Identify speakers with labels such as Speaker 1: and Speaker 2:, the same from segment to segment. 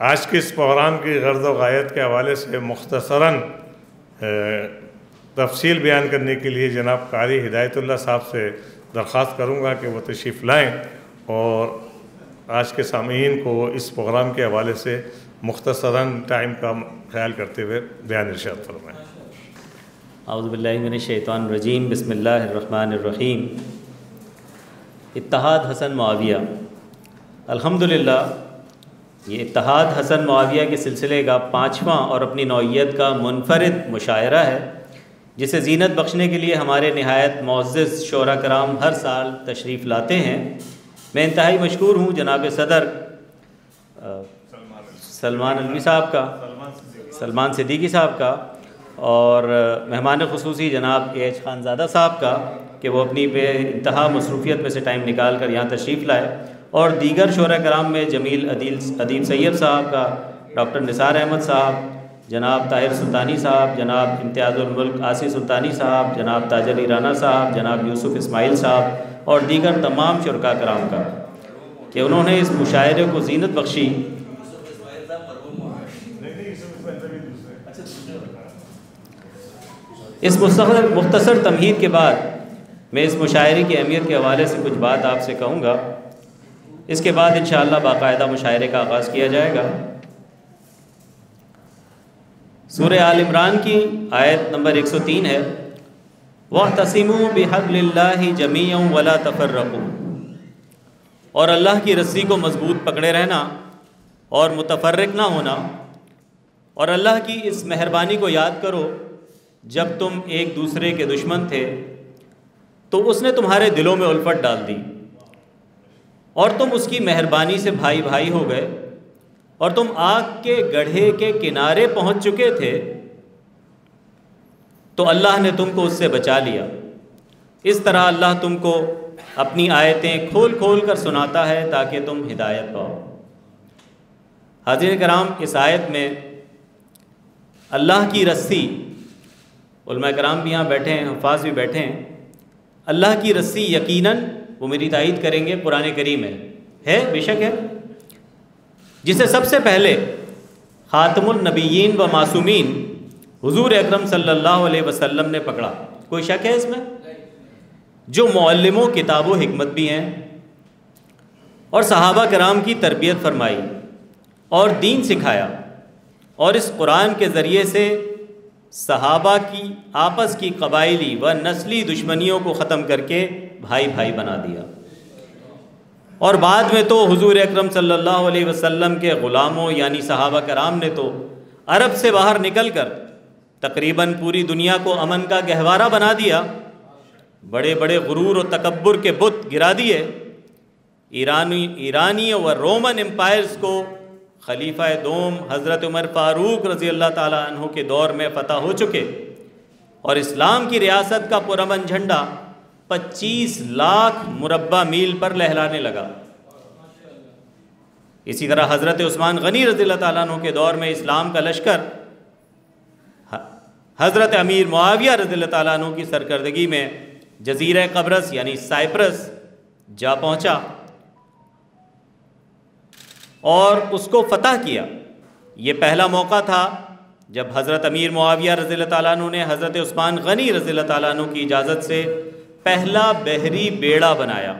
Speaker 1: آج کے اس پروگرام کی غرض و غایت کے حوالے سے مختصراً تفصیل بیان کرنے کے لیے جناب قاری ہدایت اللہ صاحب سے درخواست کروں گا کہ وہ تشریف لائیں اور آج کے سامعین کو اس پروگرام کے حوالے سے مختصراً ٹائم کا خیال کرتے ہوئے بیان ارشاد فرمائیں۔
Speaker 2: اعوذ باللہ من الشیطان الرجیم، بسم اللہ الرحمن الرحیم۔ اتحاد حسن معاویہ، الحمدللہ یہ اتحاد حسن معاویہ کے سلسلے کا 5واں اور اپنی نوعیت کا منفرد مشاعرہ ہے، جسے زینت بخشنے کے لیے ہمارے نہایت معزز شعراء کرام ہر سال تشریف لاتے ہیں۔ میں انتہائی مشکور ہوں جناب صدر سلمان علوی صاحب کا، سلمان صدیقی صاحب کا، اور مہمان خصوصی جناب ایچ خانزادہ صاحب کا کہ وہ اپنی بے انتہا مصروفیت میں سے ٹائم نکال کر یہاں تشریف لائے، اور دیگر شعراء کرام میں جمیل ادیب سید صاحب کا، ڈاکٹر نثار احمد صاحب، جناب طاہر سلطانی صاحب، جناب امتیاز الملک آصف سلطانی صاحب، جناب تاج علی رانا صاحب، جناب یوسف اسماعیل صاحب اور دیگر تمام شرکاء کرام کا کہ انہوں نے اس مشاعرے کو زینت بخشی۔ اس مختصر تمہید کے بعد میں اس مشاعرے کی اہمیت کے حوالے سے کچھ بات آپ سے کہوں گا۔ اس کے بعد انشاءاللہ باقاعدہ مشاعرے کا آغاز کیا جائے گا۔ سورہ آل عمران کی آیت نمبر 103 ہے، وَاعْتَصِمُوا بِحَبْلِ اللَّهِ جَمِيعًا وَلَا تَفَرَّقُوا، اور اللہ کی رسی کو مضبوط پکڑے رہنا اور متفرق نہ ہونا، اور اللہ کی اس مہربانی کو یاد کرو جب تم ایک دوسرے کے دشمن تھے تو اس نے تمہارے دلوں میں الفت ڈال دی اور تم اس کی مہربانی سے بھائی بھائی ہو گئے، اور تم آگ کے گڑھے کے کنارے پہنچ چکے تھے تو اللہ نے تم کو اس سے بچا لیا۔ اس طرح اللہ تم کو اپنی آیتیں کھول کھول کر سناتا ہے تاکہ تم ہدایت پاؤ۔ حاضرین کرام، اس آیت میں اللہ کی رسی، علماء کرام بھی یہاں بیٹھے ہیں، حفاظ بھی بیٹھے ہیں، اللہ کی رسی یقیناً وہ میری تائید کریں گے قرآن کریم ہے، بے شک ہے، جسے سب سے پہلے خاتم النبیین و معصومین حضور اکرم صلی اللہ علیہ وسلم نے پکڑا۔ کوئی شک ہے اس میں؟ جو معلم و کتاب و حکمت بھی ہیں، اور صحابہ کرام کی تربیت فرمائی اور دین سکھایا، اور اس قرآن کے ذریعے سے صحابہ کی آپس کی قبائلی و نسلی دشمنیوں کو ختم کر کے بھائی بھائی بنا دیا۔ اور بعد میں تو حضور اکرم صلی اللہ علیہ وسلم کے غلاموں یعنی صحابہ کرام نے تو عرب سے باہر نکل کر تقریباً پوری دنیا کو امن کا گہوارہ بنا دیا، بڑے بڑے غرور و تکبر کے بت گرا دیے، ایرانی و رومن امپائرز کو خلیفہ دوم حضرت عمر فاروق رضی اللہ تعالیٰ عنہ کے دور میں فتح ہو چکے، اور اسلام کی ریاست کا پرامن جھنڈا 25 لاکھ مربع میل پر لہرانے لگا۔ اسی طرح حضرت عثمان غنی رضی اللہ تعالیٰ عنہ کے دور میں اسلام کا لشکر حضرت امیر معاویہ رضی اللہ تعالیٰ عنہ کی سرکردگی میں جزیرہ قبرص یعنی سائپرس جا پہنچا اور اس کو فتح کیا۔ یہ پہلا موقع تھا جب حضرت امیر معاویہ رضی اللہ تعالیٰ عنہ نے حضرت عثمان غنی رضی اللہ تعالیٰ عنہ کی اجازت سے پہلا بحری بیڑا بنایا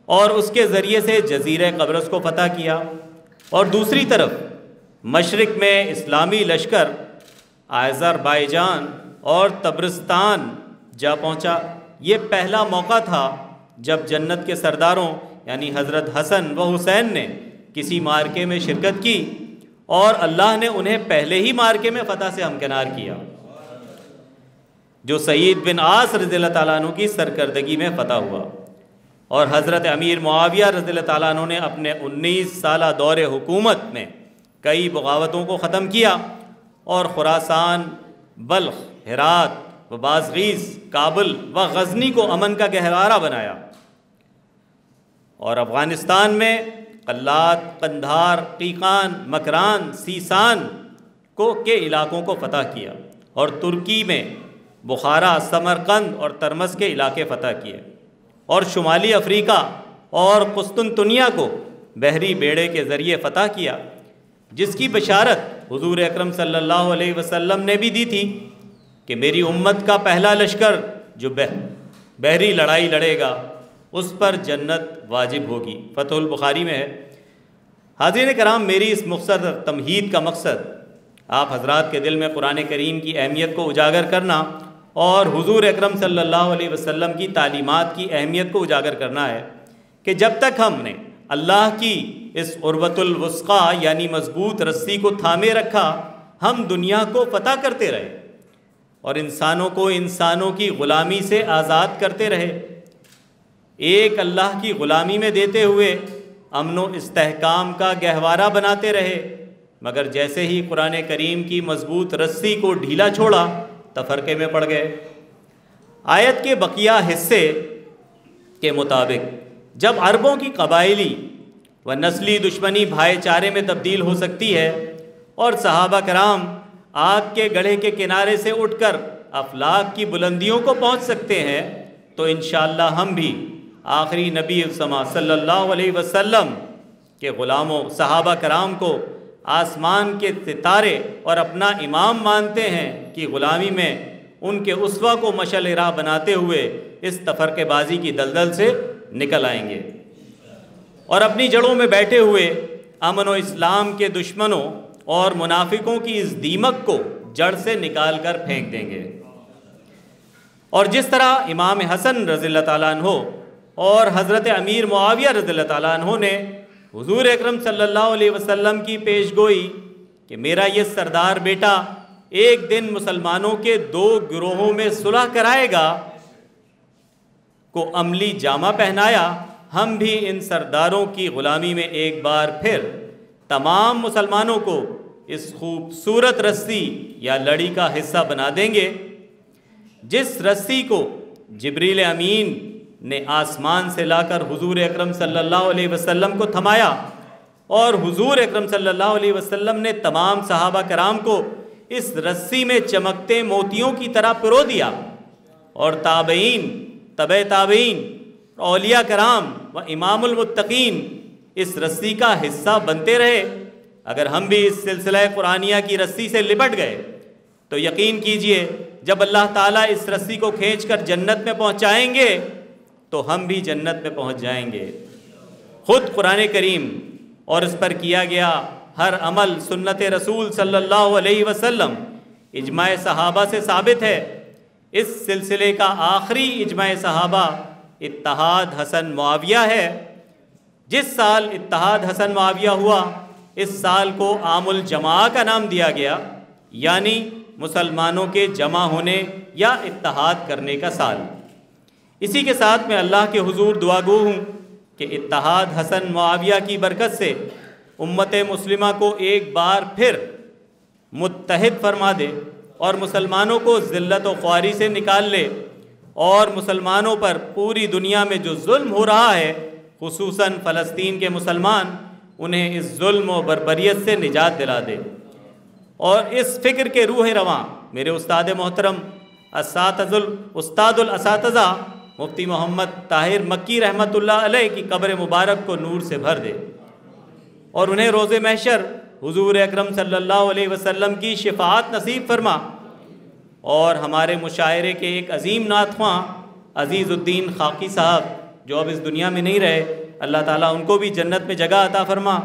Speaker 2: اور اس کے ذریعے سے جزیرہ قبرص کو فتح کیا، اور دوسری طرف مشرق میں اسلامی لشکر آذربائیجان اور تبرستان جا پہنچا۔ یہ پہلا موقع تھا جب جنت کے سرداروں یعنی حضرت حسن و حسین نے کسی مارکے میں شرکت کی اور اللہ نے انہیں پہلے ہی مارکے میں فتح سے ہمکنار کیا، جو سعید بن عاص رضی اللہ تعالیٰ عنہ کی سرکردگی میں فتح ہوا، اور حضرت امیر معاویہ رضی اللہ تعالیٰ عنہ نے اپنے 19 سالہ دور حکومت میں کئی بغاوتوں کو ختم کیا اور خراسان، بلخ، ہرات و بازغیس، کابل و غزنی کو امن کا گہوارہ بنایا، اور افغانستان میں قلات، قندھار، قیقان، مکران، سیسان کے علاقوں کو فتح کیا، اور ترکی میں بخارا، سمرقند اور ترمز کے علاقے فتح کیے، اور شمالی افریقہ اور قسطنطنیہ کو بحری بیڑے کے ذریعے فتح کیا۔ جس کی بشارت حضور اکرم صلی اللہ علیہ وسلم نے بھی دی تھی کہ میری امت کا پہلا لشکر جو بحری لڑائی لڑے گا اس پر جنت واجب ہوگی، فتح البخاری میں ہے۔ حاضرین کرام، میری اس مختصر تمہید کا مقصد آپ حضرات کے دل میں قرآن کریم کی اہمیت کو اجاگر کرنا اور حضور اکرم صلی اللہ علیہ وسلم کی تعلیمات کی اہمیت کو اجاگر کرنا ہے کہ جب تک ہم نے اللہ کی اس عروۃ الوثقیٰ یعنی مضبوط رسی کو تھامے رکھا، ہم دنیا کو فتح کرتے رہے اور انسانوں کو انسانوں کی غلامی سے آزاد کرتے رہے، ایک اللہ کی غلامی میں دیتے ہوئے امن و استحکام کا گہوارہ بناتے رہے، مگر جیسے ہی قرآن کریم کی مضبوط رسی کو ڈھیلا چھوڑا تفرقے میں پڑ گئے۔ آیت کے بقیہ حصے کے مطابق جب عربوں کی قبائلی و نسلی دشمنی بھائی چارے میں تبدیل ہو سکتی ہے اور صحابہ کرام آگ کے گڑھے کے کنارے سے اٹھ کر افلاک کی بلندیوں کو پہنچ سکتے ہیں، تو انشاءاللہ ہم بھی آخری نبی السما صلی اللہ علیہ وسلم کے غلاموں صحابہ کرام کو آسمان کے ستارے اور اپنا امام مانتے ہیں کہ غلامی میں ان کے اسوہ کو مشعل راہ بناتے ہوئے اس تفرقے بازی کی دلدل سے نکل آئیں گے اور اپنی جڑوں میں بیٹھے ہوئے امن و اسلام کے دشمنوں اور منافقوں کی اس دیمک کو جڑ سے نکال کر پھینک دیں گے۔ اور جس طرح امام حسن رضی اللہ تعالیٰ عنہ اور حضرت امیر معاویہ رضی اللہ تعالیٰ عنہ نے حضور اکرم صلی اللہ علیہ وسلم کی پیش گوئی کہ میرا یہ سردار بیٹا ایک دن مسلمانوں کے 2 گروہوں میں صلح کرائے گا کو عملی جامہ پہنایا، ہم بھی ان سرداروں کی غلامی میں ایک بار پھر تمام مسلمانوں کو اس خوبصورت رسی یا لڑی کا حصہ بنا دیں گے جس رسی کو جبریل امین نے آسمان سے لا کر حضور اکرم صلی اللہ علیہ وسلم کو تھمایا اور حضور اکرم صلی اللہ علیہ وسلم نے تمام صحابہ کرام کو اس رسی میں چمکتے موتیوں کی طرح پرو دیا، اور تابعین، تبع تابعین، اولیاء کرام و امام المتقین اس رسی کا حصہ بنتے رہے۔ اگر ہم بھی اس سلسلہ قرآنیہ کی رسی سے لپٹ گئے تو یقین کیجئے جب اللہ تعالیٰ اس رسی کو کھینچ کر جنت میں پہنچائیں گے تو ہم بھی جنت میں پہنچ جائیں گے۔ خود قرآن کریم اور اس پر کیا گیا ہر عمل سنت رسول صلی اللہ علیہ وسلم اجماع صحابہ سے ثابت ہے۔ اس سلسلے کا آخری اجماع صحابہ اتحاد حسن معاویہ ہے۔ جس سال اتحاد حسن معاویہ ہوا اس سال کو عام الجماع کا نام دیا گیا، یعنی مسلمانوں کے جمع ہونے یا اتحاد کرنے کا سال۔ اسی کے ساتھ میں اللہ کے حضور دعا گو ہوں کہ اتحاد حسن معاویہ کی برکت سے امت مسلمہ کو ایک بار پھر متحد فرما دے اور مسلمانوں کو ذلت و خواری سے نکال لے، اور مسلمانوں پر پوری دنیا میں جو ظلم ہو رہا ہے خصوصاً فلسطین کے مسلمان، انہیں اس ظلم و بربریت سے نجات دلا دے۔ اور اس فکر کے روح رواں میرے استاد محترم استاد الاساتذہ مفتی محمد طاہر مکی رحمۃ اللہ علیہ کی قبر مبارک کو نور سے بھر دے اور انہیں روز محشر حضور اکرم صلی اللہ علیہ وسلم کی شفاعت نصیب فرما، اور ہمارے مشاعرے کے ایک عظیم نعت خواں عزیز الدین خاقی صاحب جو اب اس دنیا میں نہیں رہے، اللہ تعالیٰ ان کو بھی جنت میں جگہ عطا فرما،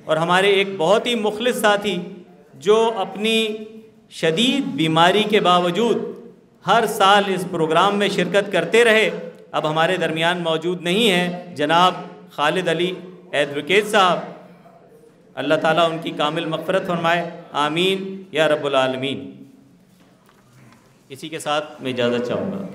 Speaker 2: اور ہمارے ایک بہت ہی مخلص ساتھی جو اپنی شدید بیماری کے باوجود ہر سال اس پروگرام میں شرکت کرتے رہے، اب ہمارے درمیان موجود نہیں ہیں، جناب خالد علی ایڈوکیٹ صاحب، اللہ تعالیٰ ان کی کامل مغفرت فرمائے، آمین یا رب العالمین۔ اسی کے ساتھ میں اجازت چاہوں گا۔